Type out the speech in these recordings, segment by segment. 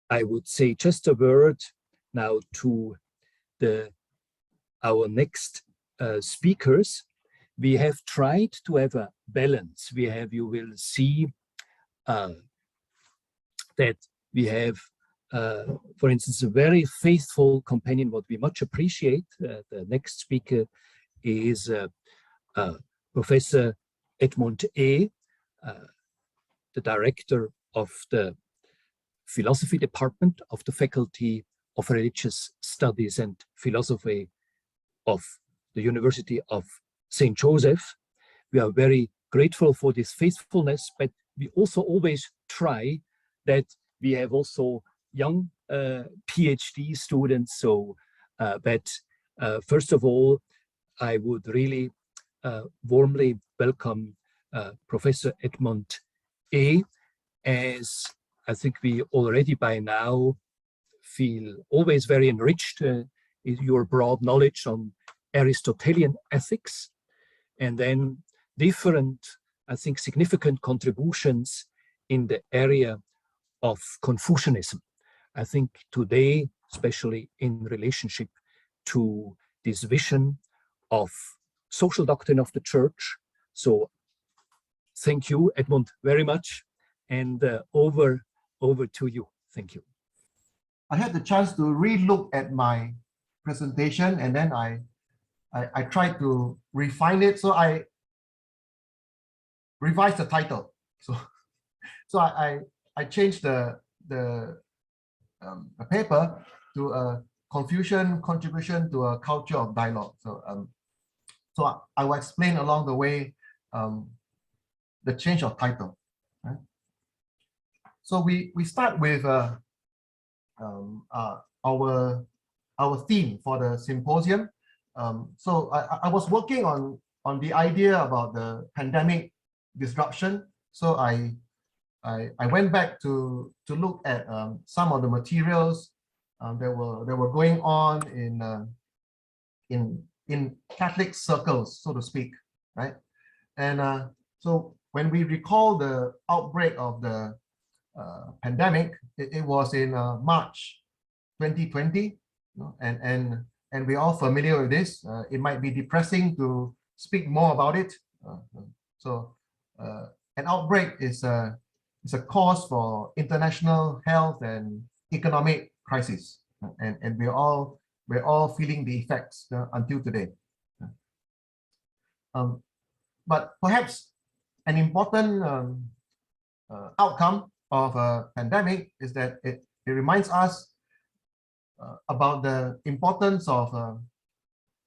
I would say just a word now to our next speakers. We have tried to have a balance. You will see that we have, for instance, a very faithful companion, what we much appreciate. The next speaker is Professor Edmond the director of the Philosophy Department of the Faculty of Religious Studies and Philosophy of the University of St. Joseph. We are very grateful for this faithfulness, but we also always try that we have also young PhD students. So, first of all, I would really warmly welcome Professor Edmond as I think we already by now feel always very enriched in your broad knowledge on Aristotelian ethics, and then different, I think, significant contributions in the area of Confucianism. I think today, especially in relationship to this vision of social doctrine of the church. So thank you, Edmond, very much. And over to you. Thank you. I had the chance to re-look at my presentation, and then I tried to refine it. So I revised the title. So I changed the paper to a Confucian contribution to a culture of dialogue. So I will explain along the way the change of title. Right? So we start with our theme for the symposium. So I was working on the idea about the pandemic disruption. So I went back to look at some of the materials that were going on in Catholic circles, so to speak, right? And so when we recall the outbreak of the pandemic, it was in March 2020, and we're all familiar with this. It might be depressing to speak more about it. An outbreak is a cause for international health and economic crisis, and we're all feeling the effects until today. But perhaps an important outcome of a pandemic is that it reminds us about the importance of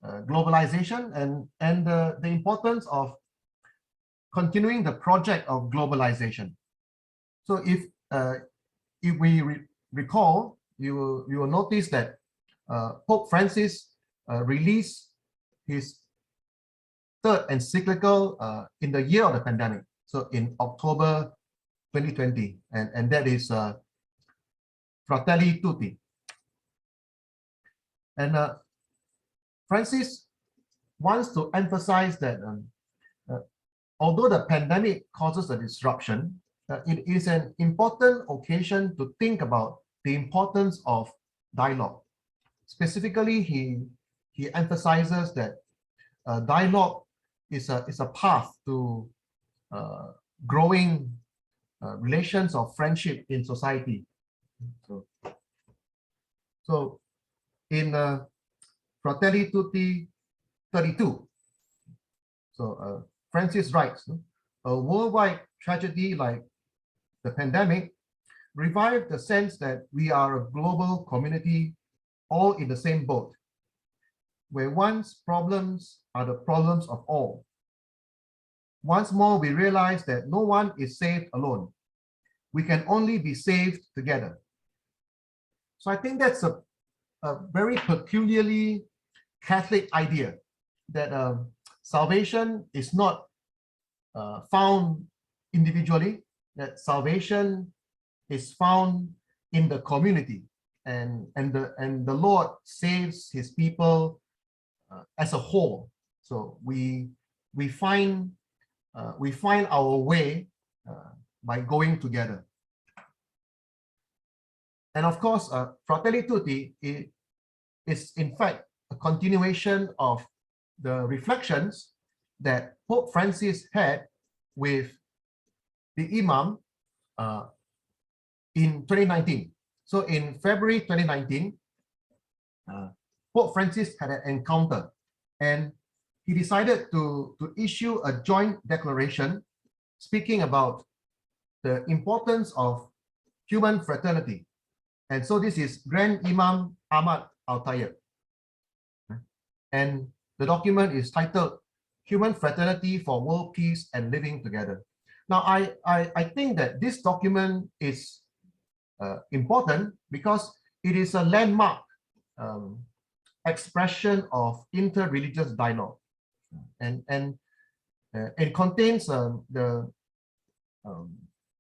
globalization and the importance of continuing the project of globalization. So if we recall, you will notice that Pope Francis released his third encyclical in the year of the pandemic, so in October 2020, and that is Fratelli Tutti. And Francis wants to emphasize that although the pandemic causes a disruption, it is an important occasion to think about the importance of dialogue. Specifically, he emphasizes that dialogue is a path to growing relations of friendship in society. So in Fratelli Tutti 32, so Francis writes, a worldwide tragedy like the pandemic revived the sense that we are a global community, all in the same boat, where one's problems are the problems of all. Once more, we realize that no one is saved alone. We can only be saved together. So I think that's a very peculiarly Catholic idea, that salvation is not found individually, that salvation is found in the community, and the Lord saves his people as a whole. So we find our way by going together. And of course, Fratelli Tutti is in fact a continuation of the reflections that Pope Francis had with the Imam in 2019. So in February 2019, Pope Francis had an encounter, and he decided to issue a joint declaration speaking about the importance of human fraternity. And so this is Grand Imam Ahmad Al-Tayyib. And the document is titled Human Fraternity for World Peace and Living Together. Now, I think that this document is important because it is a landmark expression of interreligious dialogue, and it contains the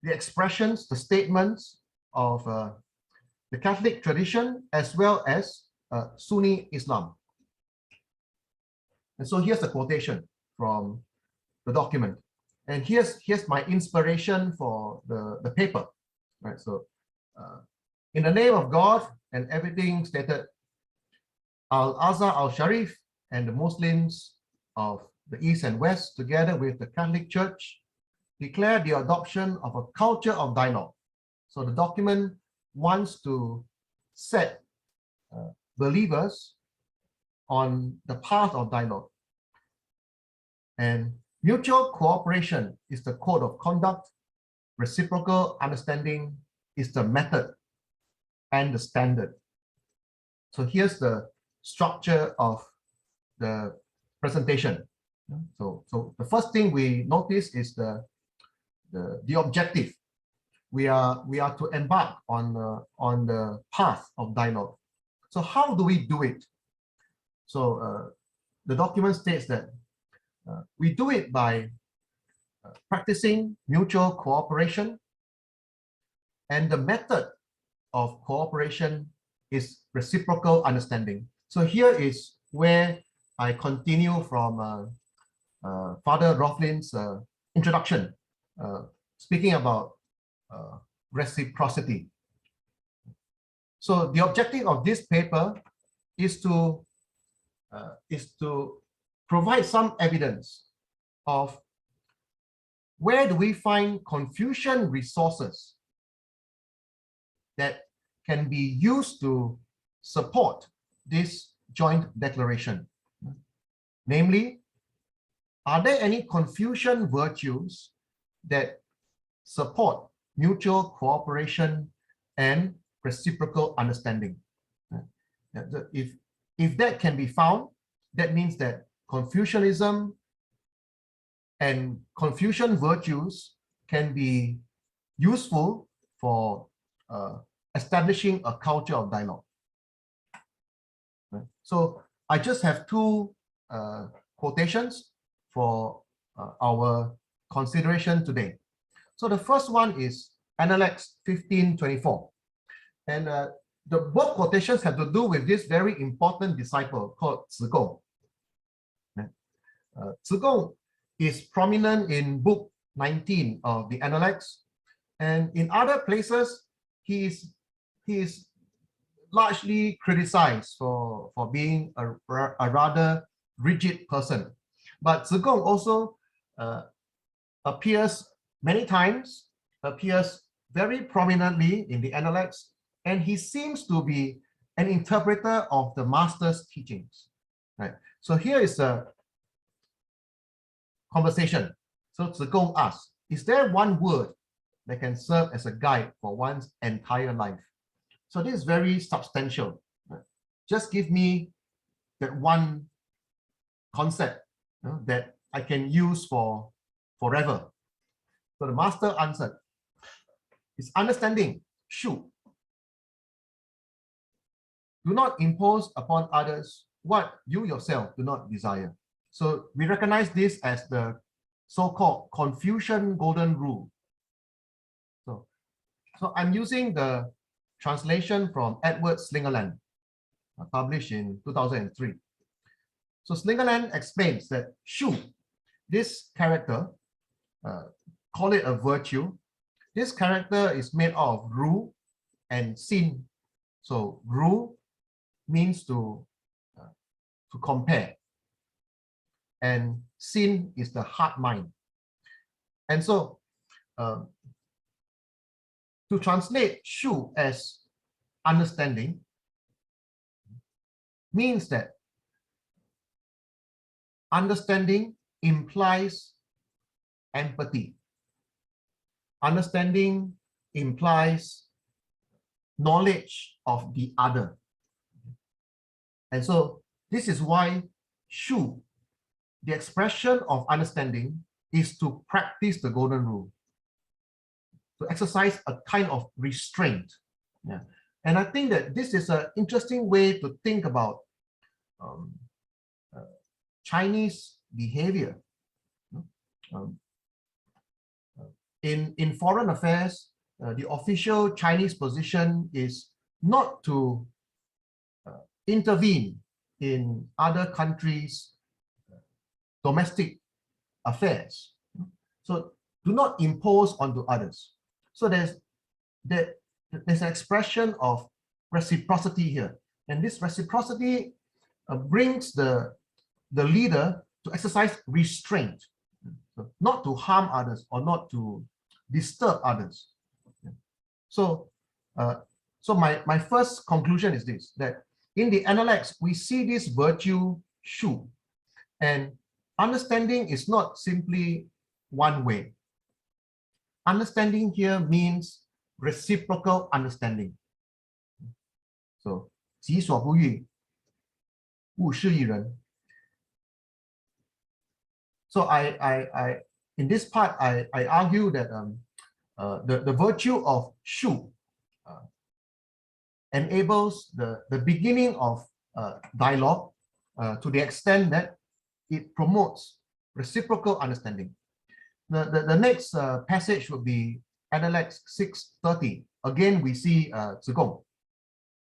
expressions, the statements of the Catholic tradition as well as Sunni Islam. And so here's the quotation from the document, and here's my inspiration for the paper. Right, so in the name of God and everything stated, Al-Azhar Al-Sharif and the Muslims of the East and West, together with the Catholic Church, declare the adoption of a culture of dialogue. So the document wants to set believers on the path of dialogue. And mutual cooperation is the code of conduct. Reciprocal understanding is the method and the standard. So here's the structure of the presentation. So the first thing we notice is the objective. We are to embark on the path of dialogue. So how do we do it? So the document states that we do it by practicing mutual cooperation, and the method of cooperation is reciprocal understanding. So here is where I continue from Father Roflin's introduction, speaking about reciprocity. So the objective of this paper is to provide some evidence of where do we find Confucian resources that can be used to support this joint declaration. Namely, are there any Confucian virtues that support mutual cooperation and reciprocal understanding? If that can be found, that means that Confucianism and Confucian virtues can be useful for establishing a culture of dialogue. So I just have two quotations for our consideration today. So the first one is Analects 15:24, and both quotations have to do with this very important disciple called Zigong. Zigong is prominent in book 19 of the Analects, and in other places he is largely criticized for being a rather rigid person. But Zigong also appears many times, appears very prominently in the Analects, and he seems to be an interpreter of the master's teachings. Right. So here is a conversation. So Zigong asks, is there one word that can serve as a guide for one's entire life? So this is very substantial. Right? Just give me that one concept that I can use for forever. So the master answered, it's understanding, shu. Do not impose upon others what you yourself do not desire. So we recognize this as the so-called Confucian golden rule. So I'm using the translation from Edward Slingerland, published in 2003. So Slingerland explains that shu, this character, call it a virtue. This character is made of ru, and sin. So ru means to compare, and sin is the heart mind. And so to translate shu as understanding means that understanding implies empathy. Understanding implies knowledge of the other. And so this is why shu, the expression of understanding, is to practice the golden rule, to exercise a kind of restraint. Yeah. And I think that this is an interesting way to think about Chinese behavior. In foreign affairs, the official Chinese position is not to intervene in other countries' domestic affairs. So do not impose onto others. So there's an expression of reciprocity here. And this reciprocity brings the leader to exercise restraint, not to harm others or not to disturb others. So, my first conclusion is this, that in the analects, we see this virtue shu, and understanding is not simply one way. Understanding here means reciprocal understanding. So, 己所不欲，勿施于人. So I in this part I argue that the virtue of shu enables the beginning of dialogue to the extent that it promotes reciprocal understanding. The next passage would be Analects 6:30. Again, we see Zigong.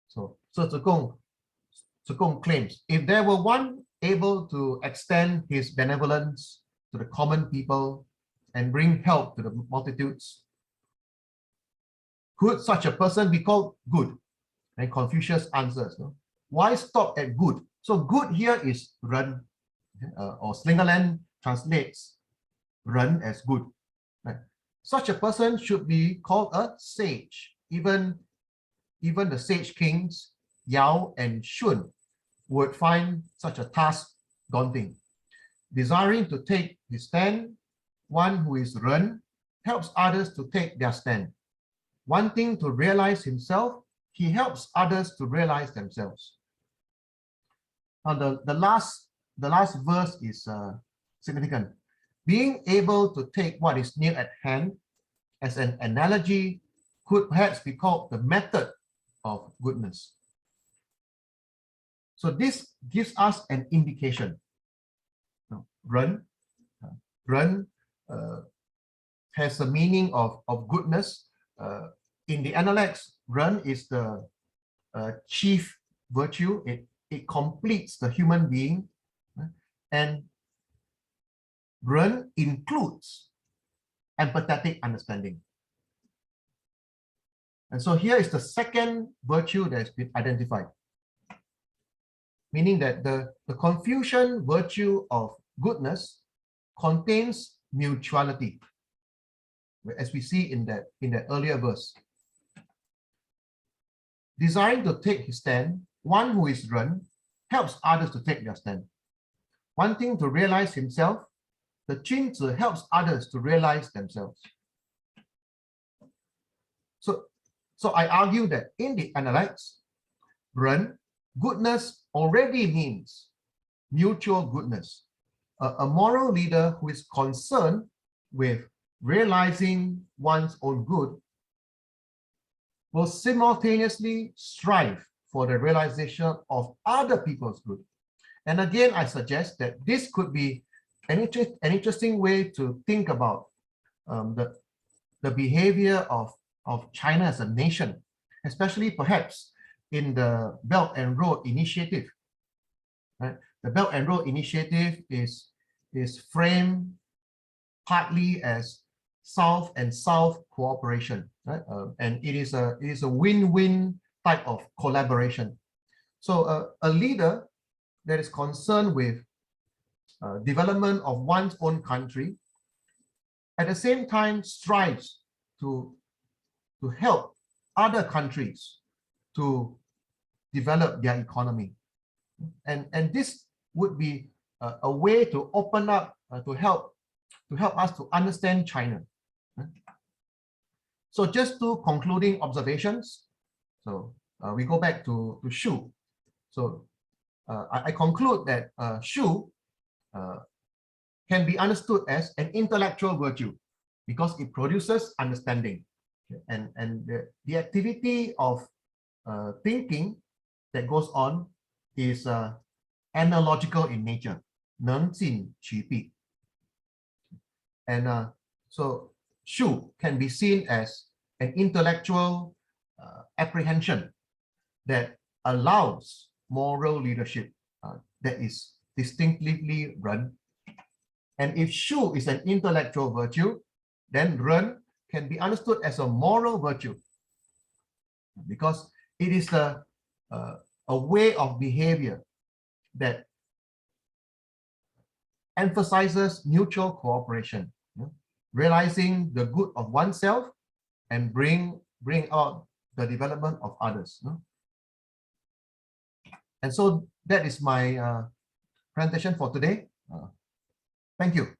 So Zigong claims, if there were one able to extend his benevolence to the common people and bring help to the multitudes, could such a person be called good? And Confucius answers, no? Why stop at good? So good here is ren, or Slingerland translates ren as good. Right? Such a person should be called a sage. Even the sage kings Yao and Shun would find such a task daunting. Desiring to take his stand, one who is ren helps others to take their stand. Wanting to realize himself, he helps others to realize themselves. Now the last verse is significant. Being able to take what is near at hand as an analogy could perhaps be called the method of goodness. So this gives us an indication. Ren has the meaning of goodness. In the Analects, ren is the chief virtue. It completes the human being, and ren includes empathetic understanding. And so here is the second virtue that has been identified, meaning that the Confucian virtue of goodness contains mutuality, as we see in that earlier verse. Desiring to take his stand, one who is ren helps others to take their stand. Wanting to realize himself, the Qinzi helps others to realize themselves. So I argue that in the Analects, ren, goodness already means mutual goodness. A moral leader who is concerned with realizing one's own good will simultaneously strive for the realization of other people's good. And again, I suggest that this could be an interesting way to think about the behavior of China as a nation, especially perhaps in the Belt and Road Initiative. Right? The Belt and Road Initiative is framed partly as South and South cooperation, right? And it is a win-win type of collaboration. So a leader that is concerned with development of one's own country, at the same time strives to help other countries to develop their economy. And this would be a way to open up, to help us to understand China. So just two concluding observations. So we go back to Shu. So I conclude that Shu can be understood as an intellectual virtue because it produces understanding. And the activity of thinking that goes on is analogical in nature, 能进其必. And so Shu can be seen as an intellectual apprehension that allows moral leadership that is distinctively Ren. And if Shu is an intellectual virtue, then Ren can be understood as a moral virtue because it is a way of behavior that emphasizes mutual cooperation, realizing the good of oneself and bring out the development of others. And so that is my presentation for today. Thank you.